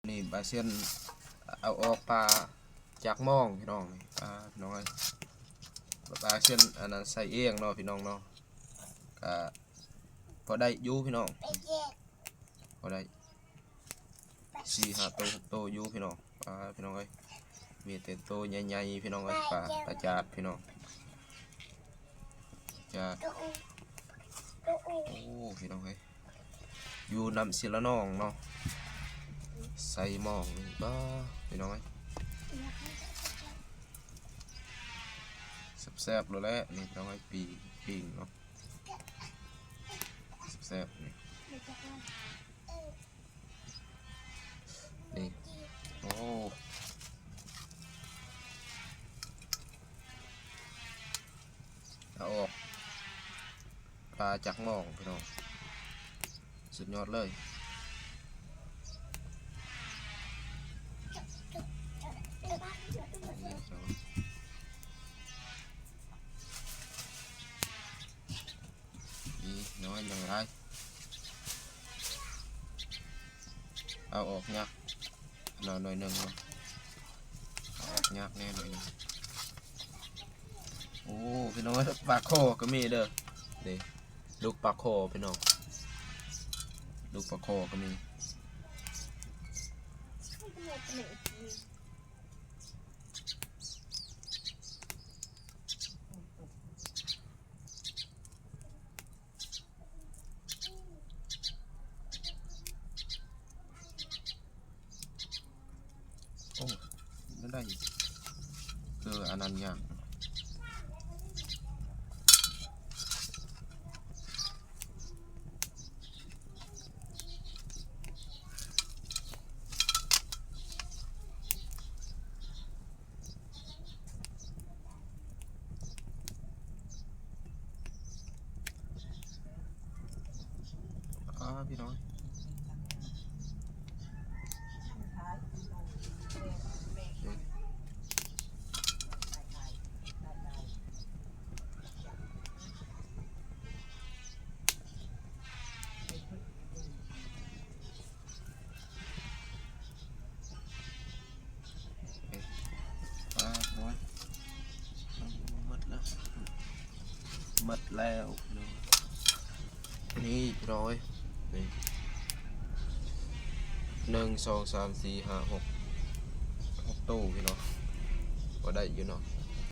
นี่ปลาเส้นเอาออกปลาจากหม้องพี่น้องนี่ปลาพี่น้องปลาเส้นอันนั้นใส่เองเนาะพี่น้องเนาะก็พอได้ยูพี่น้องพอได้4-5 ตัว6 ตัวยูพี่น้องปลาพี่น้องมีแต่ตัวใหญ่ๆพี่น้องปลาจาดพี่น้องจาดโอ้พี่น้องอยู่นำศิลน้องเนาะใส่หม้องนี่บ้าพี่น้องแซ่บๆเลยแหละนี่พี่น้องปิ้งเนาะแซ่บนี่นี่โอ้เอาออกปลาจากหม้องพี่น้องสุดยอดเลยนี่น้อยอย่างไรเอาออกยักหน่อยหนึ่งเนาะออกยักแน่หน่อยนึงโอ้พี่น้องปลาโคก็มีเด้อนี่ลูกปลาโคพี่น้องลูกปลาโคก็มีโอ้ไม่ได้คืออันนั้นยากพี่น้องหมดแล้วนี่ร้อยนี่1 2 3 4 5 6 ตู้พี่น้องก็ได้อยู่เนาะ